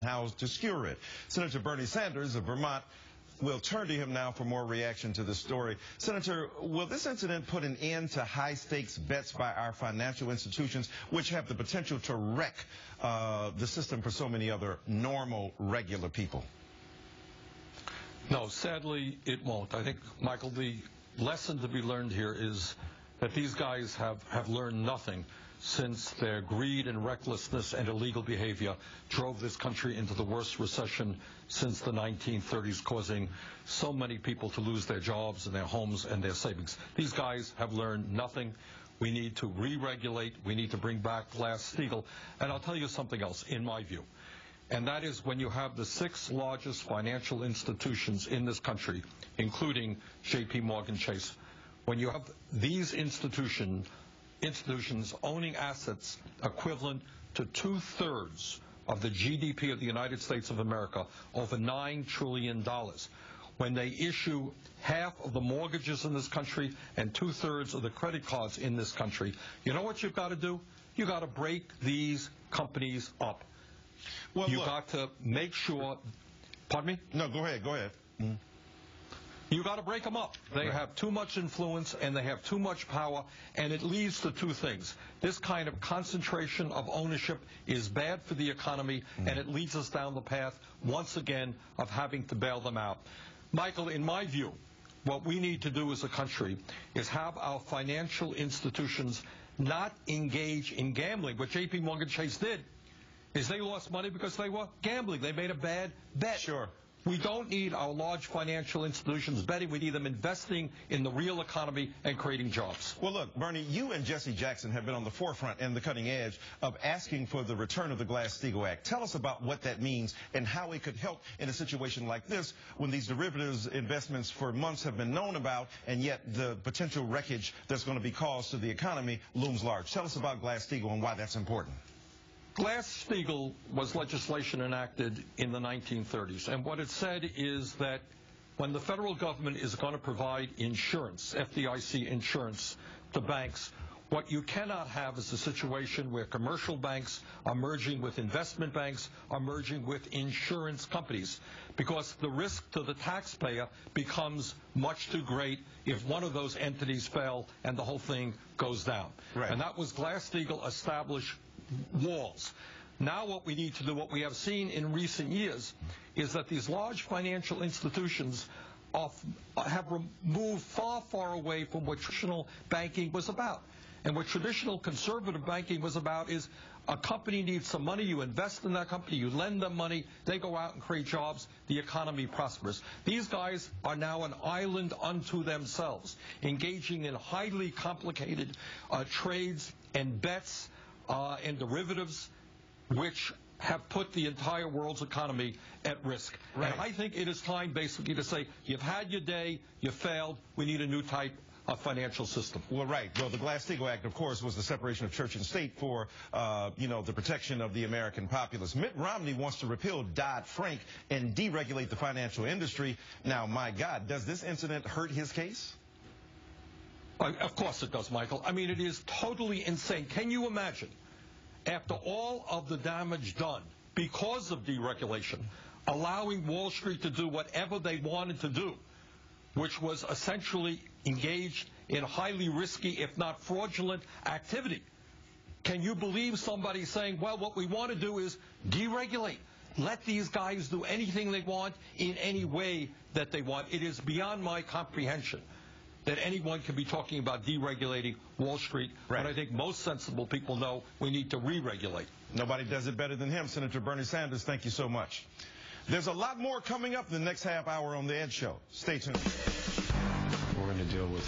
how to skewer it. Senator Bernie Sanders of Vermont, we'll turn to him now for more reaction to the story. Senator, will this incident put an end to high-stakes bets by our financial institutions, which have the potential to wreck the system for so many other normal, regular people? No, sadly, it won't. I think, Michael, the lesson to be learned here is that these guys have learned nothing since their greed and recklessness and illegal behavior drove this country into the worst recession since the 1930s, causing so many people to lose their jobs and their homes and their savings. These guys have learned nothing. We need to re-regulate. We need to bring back Glass-Steagall. And I'll tell you something else, in my view. And that is when you have the 6 largest financial institutions in this country, including JPMorgan Chase, when you have these institutions owning assets equivalent to 2/3 of the GDP of the United States of America, over $9 trillion, when they issue half of the mortgages in this country and 2/3 of the credit cards in this country, you know what you've got to do? You've got to break these companies up. Well, You've got to make sure, pardon me? No, go ahead, go ahead. Mm-hmm. You got to break them up. They have too much influence and they have too much power, and it leads to 2 things. This kind of concentration of ownership is bad for the economy, and it leads us down the path, once again, of having to bail them out. Michael, in my view, what we need to do as a country is have our financial institutions not engage in gambling. What JPMorgan Chase did is they lost money because they were gambling. They made a bad bet. Sure. We don't need our large financial institutions betting. We need them investing in the real economy and creating jobs. Well, look, Bernie, you and Jesse Jackson have been on the forefront and the cutting edge of asking for the return of the Glass-Steagall Act. Tell us about what that means and how it could help in a situation like this when these derivatives investments for months have been known about, and yet the potential wreckage that's going to be caused to the economy looms large. Tell us about Glass-Steagall and why that's important. Glass-Steagall was legislation enacted in the 1930s, and what it said is that when the federal government is going to provide insurance, FDIC insurance, to banks, what you cannot have is a situation where commercial banks are merging with investment banks, are merging with insurance companies, because the risk to the taxpayer becomes much too great if one of those entities fail and the whole thing goes down. Right. And that was Glass-Steagall established walls. Now what we need to do, what we have seen in recent years, is that these large financial institutions have moved far, far away from what traditional banking was about. And what traditional conservative banking was about is a company needs some money, you invest in that company, you lend them money, they go out and create jobs, the economy prospers. These guys are now an island unto themselves, engaging in highly complicated trades and bets and derivatives, which have put the entire world's economy at risk. Right. And I think it is time basically to say, you've had your day, you failed, we need a new type of financial system. Well, right. Well, the Glass-Steagall Act, of course, was the separation of church and state for, the protection of the American populace. Mitt Romney wants to repeal Dodd-Frank and deregulate the financial industry. Now, my God, does this incident hurt his case? Of course it does, Michael. I mean, it is totally insane. Can you imagine, after all of the damage done because of deregulation, allowing Wall Street to do whatever they wanted to do, which was essentially engaged in highly risky, if not fraudulent, activity? Can you believe somebody saying, well, what we want to do is deregulate? Let these guys do anything they want in any way that they want. It is beyond my comprehension that anyone can be talking about deregulating Wall Street. Right. But I think most sensible people know we need to re-regulate. Nobody does it better than him. Senator Bernie Sanders, thank you so much. There's a lot more coming up in the next half hour on The Ed Show. Stay tuned. We're going to deal with